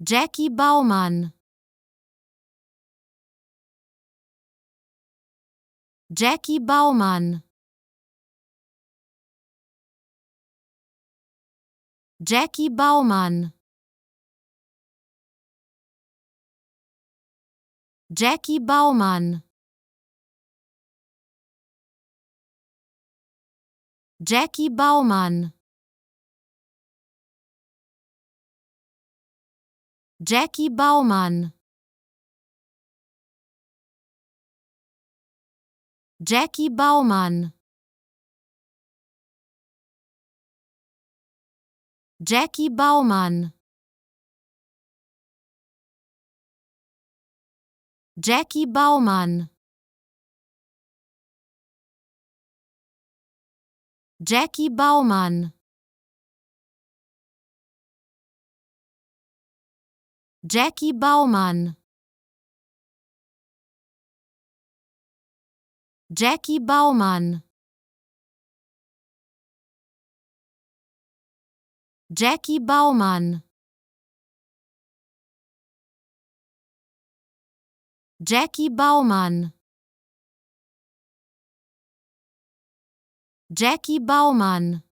Jackie Baumann. Jackie Baumann. Jackie Baumann. Jackie Baumann. Jackie Baumann. Jackie Baumann. Jackie Baumann. Jackie Baumann. Jackie Baumann. Jackie Baumann. Jackie Baumann. Jackie Baumann. Jackie Baumann. Jackie Baumann. Jackie Baumann.